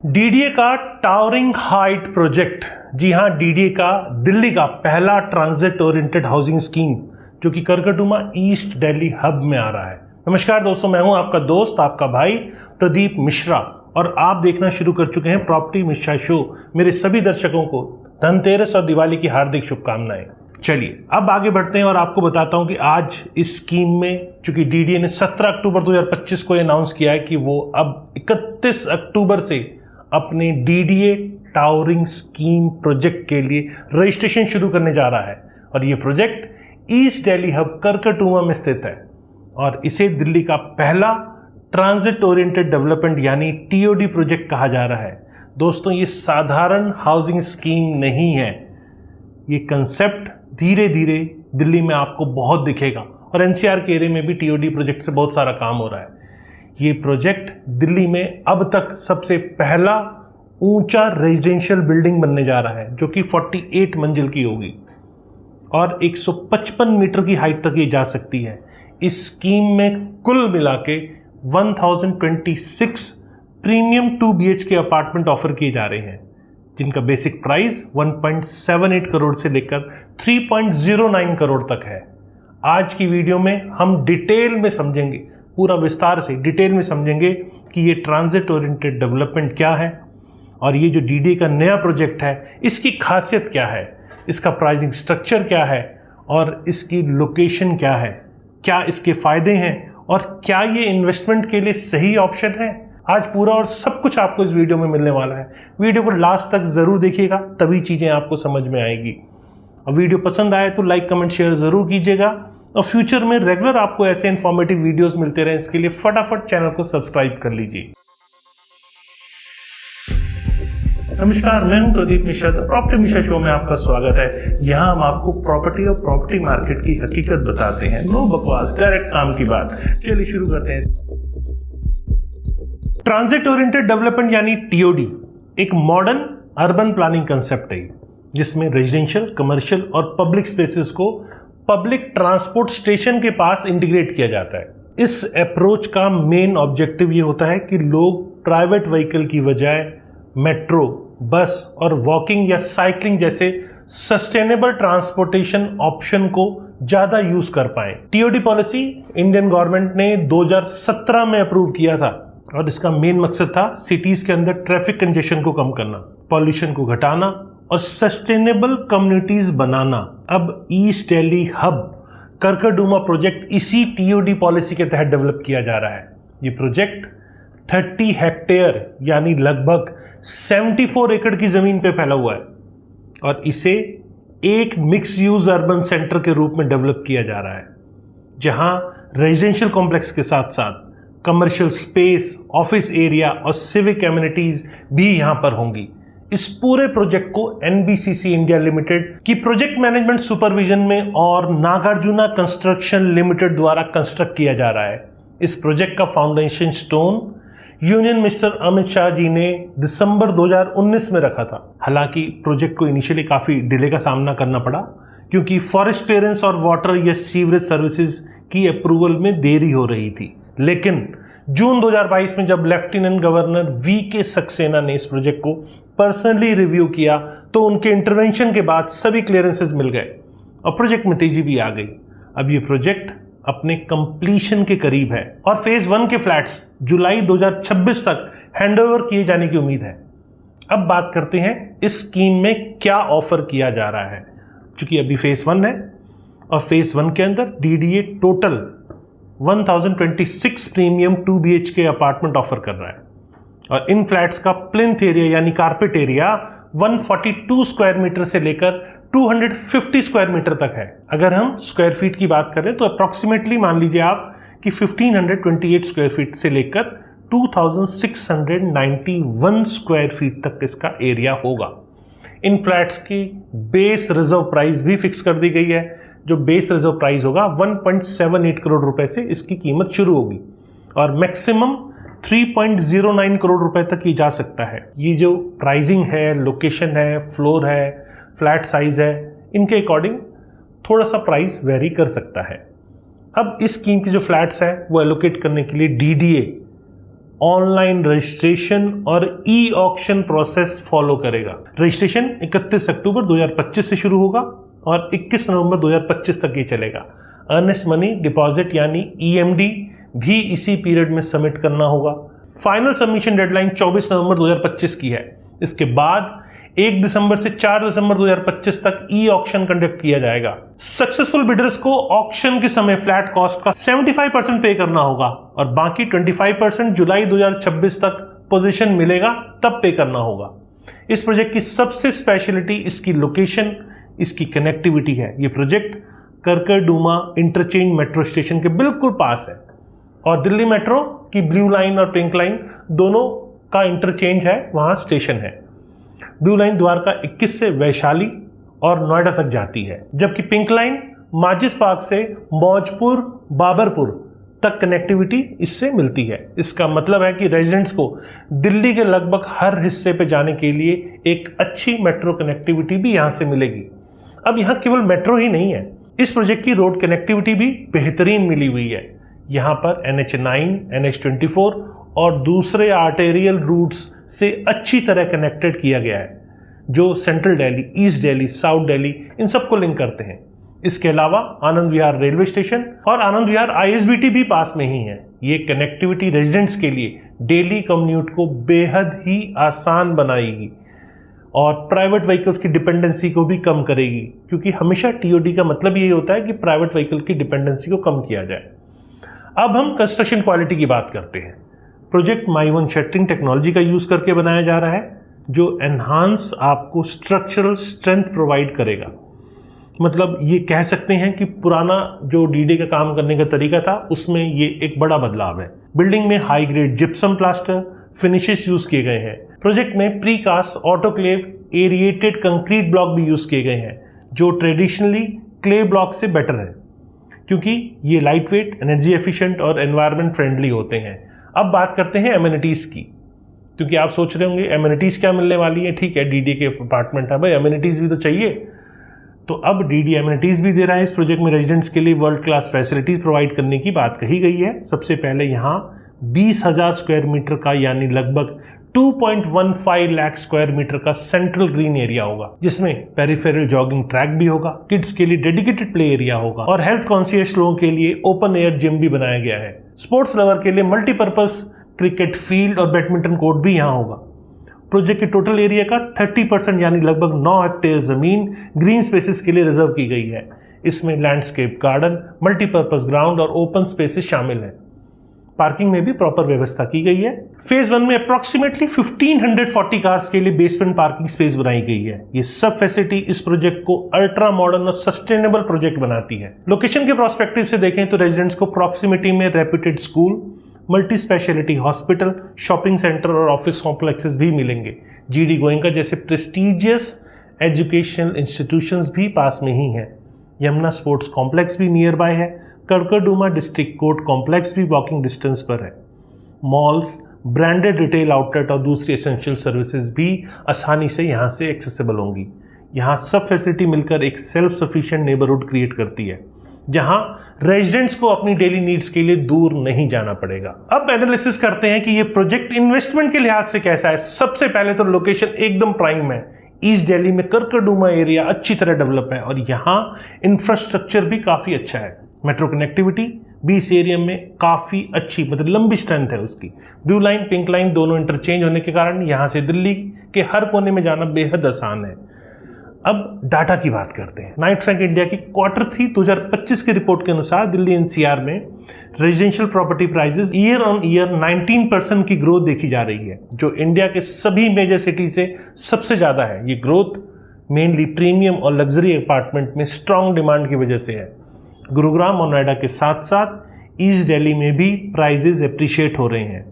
DDA का towering height project, जी हां, DDA का दिल्ली का पहला ट्रांजिट ओरिएंटेड हाउसिंग स्कीम जो कि करकटुमा ईस्ट दिल्ली हब में आ रहा है। नमस्कार दोस्तों, मैं हूं आपका दोस्त, आपका भाई प्रदीप मिश्रा और आप देखना शुरू कर चुके हैं प्रॉपर्टी मिश्रा शो। मेरे सभी दर्शकों को धनतेरस और दिवाली की हार्दिक शुभकामनाएं। चलिए अब आगे बढ़ते हैं और आपको बताता हूं कि आज इस स्कीम में, चूंकि डीडीए ने 17 अक्टूबर 2025 को अनाउंस किया है कि वो अब 31 अक्टूबर से अपने डीडीए टावरिंग स्कीम प्रोजेक्ट के लिए रजिस्ट्रेशन शुरू करने जा रहा है। और ये प्रोजेक्ट ईस्ट दिल्ली हब करकटुमा में स्थित है और इसे दिल्ली का पहला ट्रांजिट ओरिएंटेड डेवलपमेंट यानी टीओडी प्रोजेक्ट कहा जा रहा है। दोस्तों, ये साधारण हाउसिंग स्कीम नहीं है। ये कंसेप्ट धीरे धीरे दिल्ली में आपको बहुत दिखेगा और एनसीआर के एरिया में भी टीओडी प्रोजेक्ट से बहुत सारा काम हो रहा है। ये प्रोजेक्ट दिल्ली में अब तक सबसे पहला ऊंचा रेजिडेंशियल बिल्डिंग बनने जा रहा है जो कि 48 मंजिल की होगी और 155 मीटर की हाइट तक ये जा सकती है। इस स्कीम में कुल मिला के 1026 प्रीमियम 2 BHK अपार्टमेंट ऑफर किए जा रहे हैं, जिनका बेसिक प्राइस 1.78 करोड़ से लेकर 3.09 करोड़ तक है। आज की वीडियो में हम डिटेल में समझेंगे, पूरा विस्तार से डिटेल में समझेंगे कि ये ट्रांजिट ओरिएंटेड डेवलपमेंट क्या है और ये जो डीडीए का नया प्रोजेक्ट है इसकी खासियत क्या है, इसका प्राइसिंग स्ट्रक्चर क्या है और इसकी लोकेशन क्या है, क्या इसके फायदे हैं और क्या ये इन्वेस्टमेंट के लिए सही ऑप्शन है। आज पूरा और सब कुछ आपको इस वीडियो में मिलने वाला है। वीडियो को लास्ट तक जरूर देखिएगा, तभी चीजें आपको समझ में आएगी। और वीडियो पसंद आए तो लाइक कमेंट शेयर जरूर कीजिएगा और फ्यूचर में रेगुलर आपको ऐसे इन्फॉर्मेटिव वीडियोस मिलते रहे, इसके लिए फटाफट चैनल को सब्सक्राइब कर लीजिए। नमस्कार, मैं हूं प्रदीप मिश्रा, प्रॉपर्टी मिश्रा शो में आपका स्वागत है। यहां हम आपको प्रॉपर्टी और प्रॉपर्टी मार्केट की हकीकत बताते हैं, नो बकवास, डायरेक्ट काम की बात। चलिए शुरू करते हैं। ट्रांजिट ओरिएंटेड डेवलपमेंट यानी टीओडी एक मॉडर्न अर्बन प्लानिंग कंसेप्ट है जिसमें रेजिडेंशियल, कमर्शियल और पब्लिक स्पेसेस को पब्लिक ट्रांसपोर्ट स्टेशन के पास इंटीग्रेट किया जाता है। इस अप्रोच का मेन ऑब्जेक्टिव ये होता है कि लोग प्राइवेट व्हीकल की बजाय मेट्रो, बस और वॉकिंग या साइकिलिंग जैसे सस्टेनेबल ट्रांसपोर्टेशन ऑप्शन को ज्यादा यूज कर पाए। टीओडी पॉलिसी इंडियन गवर्नमेंट ने 2017 में अप्रूव किया था और इसका मेन मकसद था सिटीज के अंदर ट्रैफिक कंजेशन को कम करना, पॉल्यूशन को घटाना और सस्टेनेबल कम्युनिटीज बनाना। अब ईस्ट दिल्ली हब करकटुमा प्रोजेक्ट इसी टीओडी पॉलिसी के तहत डेवलप किया जा रहा है। ये प्रोजेक्ट 30 हेक्टेयर यानी लगभग 74 एकड़ की जमीन पे फैला हुआ है और इसे एक मिक्स यूज अर्बन सेंटर के रूप में डेवलप किया जा रहा है, जहां रेजिडेंशियल कॉम्प्लेक्स के साथ साथ कमर्शियल स्पेस, ऑफिस एरिया और सिविक एमिनिटीज भी यहां पर होंगी। इस पूरे प्रोजेक्ट को एनबीसीसी इंडिया लिमिटेड की प्रोजेक्ट मैनेजमेंट सुपरविजन में और नागार्जुना कंस्ट्रक्शन लिमिटेड द्वारा कंस्ट्रक्ट किया जा रहा है। इस प्रोजेक्ट का foundation stone union minister Amit Shah ji ने दिसंबर 2019 में रखा था। हालांकि प्रोजेक्ट को इनिशियली काफी डिले का सामना करना पड़ा क्योंकि फॉरेस्ट क्लियरेंस और वाटर या सीवरेज सर्विसेज की अप्रूवल में देरी हो रही थी। लेकिन जून 2022 में जब लेफ्टिनेंट गवर्नर VK सक्सेना ने इस प्रोजेक्ट को पर्सनली रिव्यू किया तो उनके इंटरवेंशन के बाद सभी क्लियरेंसेस मिल गए और प्रोजेक्ट में तेजी भी आ गई। अब ये प्रोजेक्ट अपने कंप्लीशन के करीब है और फेज 1 के फ्लैट्स जुलाई 2026 तक हैंडओवर किए जाने की उम्मीद है। अब बात करते हैं इस स्कीम में क्या ऑफर किया जा रहा है। चूंकि अभी फेज 1 है और फेज 1 के अंदर DDA total 1026 premium 2 BHK apartment offer कर रहा है और इन फ्लैट्स का प्लिंथ एरिया यानी कारपेट एरिया 142 स्क्वायर मीटर से लेकर 250 स्क्वायर मीटर तक है। अगर हम स्क्वायर फीट की बात करें तो अप्रॉक्सीमेटली मान लीजिए आप कि 1528 स्क्वायर फीट से लेकर 2691 स्क्वायर फीट तक इसका एरिया होगा। इन फ्लैट्स की बेस रिजर्व प्राइस भी फिक्स कर दी गई है। जो बेस रिजर्व प्राइस होगा 1.78 करोड़ रुपए से इसकी कीमत शुरू होगी और मैक्सिमम 3.09 करोड़ रुपए तक ही जा सकता है। ये जो प्राइसिंग है, लोकेशन है, फ्लोर है, फ्लैट साइज है, इनके अकॉर्डिंग थोड़ा सा प्राइस वेरी कर सकता है। अब इस स्कीम की जो फ्लैट्स है वो एलोकेट करने के लिए डीडीए ऑनलाइन रजिस्ट्रेशन और ई ऑक्शन प्रोसेस फॉलो करेगा। रजिस्ट्रेशन 31 अक्टूबर 2025 से शुरू होगा और 21 नवंबर 2025 तक ये चलेगा। अर्नेस्ट मनी डिपॉजिट यानी EMD भी इसी पीरियड में सबमिट करना होगा। फाइनल सबमिशन डेडलाइन 24 नवंबर 2025 की है। इसके बाद 1 दिसंबर से 4 दिसंबर 2025 तक ई ऑक्शन कंडक्ट किया जाएगा। सक्सेसफुल बिडर्स को ऑक्शन के समय फ्लैट कॉस्ट का 75% पे करना होगा और बाकी 25% जुलाई 2026 तक पोजीशन मिलेगा तब पे करना होगा। इस प्रोजेक्ट की सबसे स्पेशलिटी इसकी लोकेशन, इसकी कनेक्टिविटी है। ये प्रोजेक्ट करकरडूमा इंटरचेंज मेट्रो स्टेशन के बिल्कुल पास है और दिल्ली मेट्रो की ब्लू लाइन और पिंक लाइन दोनों का इंटरचेंज है, वहां स्टेशन है। ब्लू लाइन द्वारका 21 से वैशाली और नोएडा तक जाती है, जबकि पिंक लाइन माजिस पार्क से मौजपुर बाबरपुर तक कनेक्टिविटी इससे मिलती है। इसका मतलब है कि रेजिडेंट्स को दिल्ली के लगभग हर हिस्से पे जाने के लिए एक अच्छी मेट्रो कनेक्टिविटी भी यहाँ से मिलेगी। अब यहाँ केवल मेट्रो ही नहीं है, इस प्रोजेक्ट की रोड कनेक्टिविटी भी बेहतरीन मिली हुई है। यहाँ पर NH9, NH24 और दूसरे आर्टेरियल रूट्स से अच्छी तरह कनेक्टेड किया गया है, जो central Delhi, east Delhi, south Delhi इन सबको लिंक करते हैं। इसके अलावा आनंद विहार रेलवे स्टेशन और आनंद विहार ISBT भी पास में ही है। ये कनेक्टिविटी रेजिडेंट्स के लिए डेली कम्यूट को बेहद ही आसान बनाएगी और प्राइवेट व्हीकल्स की डिपेंडेंसी को भी कम करेगी, क्योंकि हमेशा TOD का मतलब यही होता है कि प्राइवेट व्हीकल की डिपेंडेंसी को कम किया जाए। अब हम कंस्ट्रक्शन क्वालिटी की बात करते हैं। प्रोजेक्ट माइवन शटरिंग टेक्नोलॉजी का यूज करके बनाया जा रहा है, जो एनहांस आपको स्ट्रक्चरल स्ट्रेंथ प्रोवाइड करेगा। मतलब ये कह सकते हैं कि पुराना जो DDA का काम करने का तरीका था उसमें ये एक बड़ा बदलाव है। बिल्डिंग में high grade gypsum plaster finishes use किए गए हैं। प्रोजेक्ट में precast autoclave aerated concrete block भी यूज किए गए हैं, जो ट्रेडिशनली क्ले ब्लॉक से बेटर है, क्योंकि ये लाइट वेट, एनर्जी एफिशिएंट और एनवायरनमेंट फ्रेंडली होते हैं। अब बात करते हैं एमिनिटीज की, क्योंकि आप सोच रहे होंगे एमिनिटीज क्या मिलने वाली है। ठीक है, DDA के अपार्टमेंट है भाई, एमिनिटीज भी तो चाहिए। तो अब DDA एमिनिटीज भी दे रहा है। इस प्रोजेक्ट में रेजिडेंट्स के लिए वर्ल्ड क्लास फैसिलिटीज प्रोवाइड करने की बात कही गई है। सबसे पहले यहाँ 20,000 स्क्वायर मीटर का यानी लगभग 2.15 लाख स्क्वायर मीटर का सेंट्रल ग्रीन एरिया होगा, जिसमें पेरिफेरल जॉगिंग ट्रैक भी होगा, किड्स के लिए डेडिकेटेड प्ले एरिया होगा और हेल्थ कॉन्शियस लोगों के लिए ओपन एयर जिम भी बनाया गया है। स्पोर्ट्स लवर के लिए मल्टीपर्पज क्रिकेट फील्ड और बैडमिंटन कोर्ट भी यहाँ होगा। प्रोजेक्ट के टोटल एरिया का 30% यानी लगभग 9 हेक्टेयर जमीन ग्रीन स्पेसेस के लिए रिजर्व की गई है। इसमें लैंडस्केप गार्डन, मल्टीपर्पज ग्राउंड और ओपन स्पेसेस शामिल हैं। पार्किंग में भी प्रॉपर व्यवस्था की गई है। फेज 1 में अप्रोक्सीमेटली 1540 कार्स के लिए बेसमेंट पार्किंग स्पेस बनाई गई है। ये सब फैसिलिटी इस प्रोजेक्ट को अल्ट्रा मॉडर्न और सस्टेनेबल प्रोजेक्ट बनाती है। लोकेशन के प्रोस्पेक्टिव से देखें तो रेजिडेंट्स को प्रॉक्सिमिटी में reputed school, multi speciality hospital, shopping centre और ऑफिस कॉम्प्लेक्सेस भी मिलेंगे। GD गोयनका जैसे प्रेस्टीजियस एजुकेशनल इंस्टीट्यूशंस भी पास में ही हैं। यमुना स्पोर्ट्स कॉम्प्लेक्स भी नियर बाय है। करकरडूमा डिस्ट्रिक्ट कोर्ट कॉम्प्लेक्स भी वॉकिंग डिस्टेंस पर है। मॉल्स, ब्रांडेड रिटेल आउटलेट और दूसरी एसेंशियल सर्विसेज भी आसानी से यहाँ से एक्सेसिबल होंगी। यहाँ सब फैसिलिटी मिलकर एक सेल्फ सफिशिएंट नेबरहुड क्रिएट करती है, जहां रेजिडेंट्स को अपनी डेली नीड्स के लिए दूर नहीं जाना पड़ेगा। अब एनालिसिस करते हैं कि ये प्रोजेक्ट इन्वेस्टमेंट के लिहाज से कैसा है। सबसे पहले तो लोकेशन एकदम प्राइम है। ईस्ट दिल्ली में करकरडूमा एरिया अच्छी तरह डेवलप है और यहाँ इंफ्रास्ट्रक्चर भी काफ़ी अच्छा है। मेट्रो कनेक्टिविटी भी इस एरिया में काफ़ी अच्छी, मतलब लंबी स्ट्रेंथ है उसकी। ब्लू लाइन, पिंक लाइन दोनों इंटरचेंज होने के कारण यहाँ से दिल्ली के हर कोने में जाना बेहद आसान है। अब डाटा की बात करते हैं। नाइट फ्रैंक इंडिया की Q3 2025 की रिपोर्ट के अनुसार दिल्ली NCR में residential property prices year on year 19% की ग्रोथ देखी जा रही है, जो इंडिया के सभी मेजर सिटी से सबसे ज़्यादा है। ये ग्रोथ मेनली प्रीमियम और लग्जरी अपार्टमेंट में स्ट्रॉन्ग डिमांड की वजह से है। गुरुग्राम और नोएडा के साथ साथ ईस्ट दिल्ली में भी प्राइजेज अप्रिशिएट हो रहे हैं।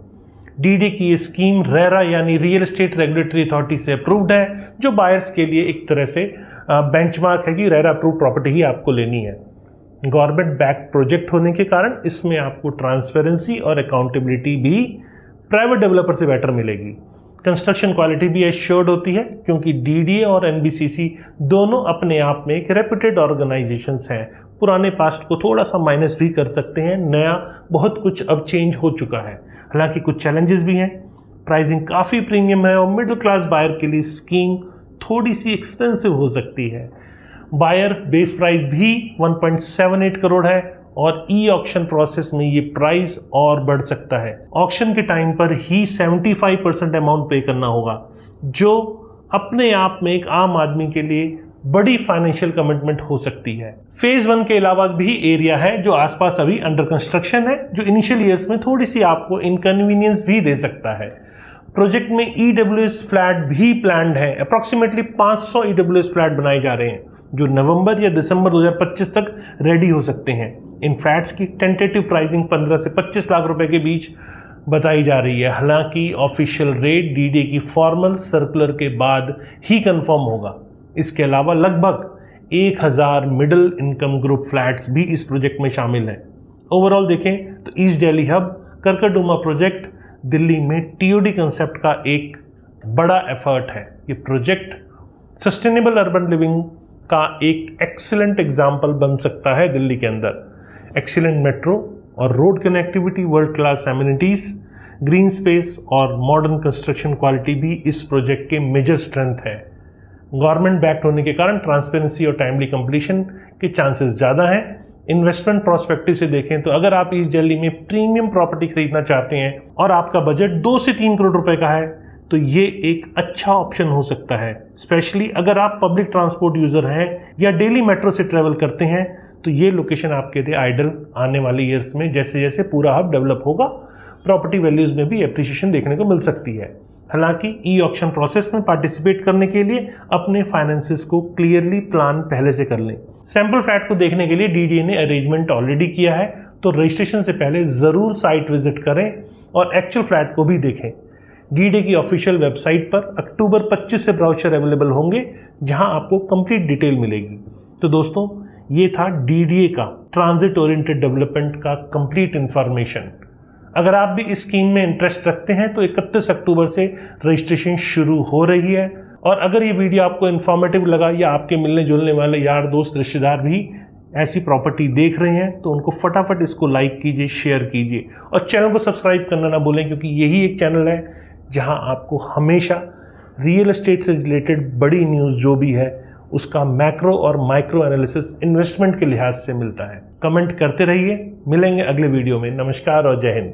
DDA की ये स्कीम रेरा यानी रियल एस्टेट रेगुलेटरी अथॉरिटी से अप्रूव्ड है, जो बायर्स के लिए एक तरह से बेंचमार्क है कि रेरा अप्रूव प्रॉपर्टी ही आपको लेनी है। गवर्नमेंट बैक्ड प्रोजेक्ट होने के कारण इसमें आपको ट्रांसपेरेंसी और अकाउंटेबिलिटी भी प्राइवेट डेवलपर से बेटर मिलेगी। कंस्ट्रक्शन क्वालिटी भी एश्योर्ड होती है, क्योंकि DDA और NBCC दोनों अपने आप में एक रेप्यूटेड ऑर्गेनाइजेशंस हैं। पुराने पास्ट को थोड़ा सा माइनस भी कर सकते हैं। नया बहुत कुछ अब चेंज हो चुका है। हालांकि कुछ चैलेंजेस भी हैं। प्राइसिंग काफ़ी प्रीमियम है और मिडिल क्लास बायर के लिए स्कीम थोड़ी सी एक्सपेंसिव हो सकती है। बायर बेस प्राइस भी 1.78 करोड़ है और ई ऑक्शन प्रोसेस में ये प्राइस और बढ़ सकता है। ऑक्शन के टाइम पर ही 75% अमाउंट पे करना होगा, जो अपने आप में एक आम आदमी के लिए बड़ी फाइनेंशियल कमिटमेंट हो सकती है। फेज 1 के अलावा भी एरिया है जो आसपास अभी अंडर कंस्ट्रक्शन है, जो इनिशियल ईयर्स में थोड़ी सी आपको इनकन्वीनियंस भी दे सकता है। प्रोजेक्ट में ईडब्ल्यूएस फ्लैट भी प्लान्ड है। अप्रॉक्सीमेटली 500 ईडब्ल्यूएस फ्लैट बनाए जा रहे हैं जो नवंबर या दिसंबर 2025 तक रेडी हो सकते हैं। इन फ्लैट्स की टेंटेटिव प्राइसिंग 15 से 25 लाख रुपए के बीच बताई जा रही है। हालांकि ऑफिशियल रेट डीडीए की फॉर्मल सर्कुलर के बाद ही कंफर्म होगा। इसके अलावा लगभग 1000 मिडिल इनकम ग्रुप फ्लैट्स भी इस प्रोजेक्ट में शामिल हैं। ओवरऑल देखें तो east Delhi hub Karkardooma project Delhi में टीओडी कंसेप्ट का एक बड़ा एफर्ट है। ये प्रोजेक्ट सस्टेनेबल अर्बन लिविंग का एक एक्सीलेंट एग्जाम्पल बन सकता है दिल्ली के अंदर। एक्सीलेंट मेट्रो और road connectivity, world class amenities, green space और मॉडर्न कंस्ट्रक्शन क्वालिटी भी इस प्रोजेक्ट के मेजर स्ट्रेंथ है। गवर्नमेंट बैक्ड होने के कारण ट्रांसपेरेंसी और टाइमली कंप्लीशन के चांसेस ज़्यादा हैं। इन्वेस्टमेंट प्रोस्पेक्टिव से देखें तो अगर आप ईस्ट दिल्ली में प्रीमियम प्रॉपर्टी खरीदना चाहते हैं और आपका बजट 2 से 3 करोड़ रुपए का है तो ये एक अच्छा ऑप्शन हो सकता है। स्पेशली अगर आप पब्लिक ट्रांसपोर्ट यूज़र हैं या डेली मेट्रो से ट्रेवल करते हैं तो ये लोकेशन आपके लिए आइडल आने वाले ईयर्स में जैसे जैसे पूरा हब डेवलप होगा प्रॉपर्टी वैल्यूज़ में भी एप्रिसिएशन देखने को मिल सकती है। हालांकि ई ऑक्शन प्रोसेस में पार्टिसिपेट करने के लिए अपने फाइनेंसेस को क्लियरली प्लान पहले से कर लें। सैंपल फ्लैट को देखने के लिए डीडीए ने अरेंजमेंट ऑलरेडी किया है, तो रजिस्ट्रेशन से पहले ज़रूर साइट विजिट करें और एक्चुअल फ्लैट को भी देखें। डीडीए की ऑफिशियल वेबसाइट पर अक्टूबर 25 से ब्राउचर अवेलेबल होंगे जहां आपको कंप्लीट डिटेल मिलेगी। तो दोस्तों ये था डीडीए का ट्रांजिट ओरिएंटेड डेवलपमेंट का कंप्लीट इंफॉर्मेशन। अगर आप भी इस स्कीम में इंटरेस्ट रखते हैं तो 31 अक्टूबर से रजिस्ट्रेशन शुरू हो रही है। और अगर ये वीडियो आपको इन्फॉर्मेटिव लगा या आपके मिलने जुलने वाले यार दोस्त रिश्तेदार भी ऐसी प्रॉपर्टी देख रहे हैं तो उनको फटाफट इसको लाइक कीजिए, शेयर कीजिए और चैनल को सब्सक्राइब करना ना भूलें, क्योंकि यही एक चैनल है जहां आपको हमेशा रियल एस्टेट से रिलेटेड बड़ी न्यूज़ जो भी है उसका मैक्रो और माइक्रो एनालिसिस इन्वेस्टमेंट के लिहाज से मिलता है। कमेंट करते रहिए। मिलेंगे अगले वीडियो में। नमस्कार और जय हिंद।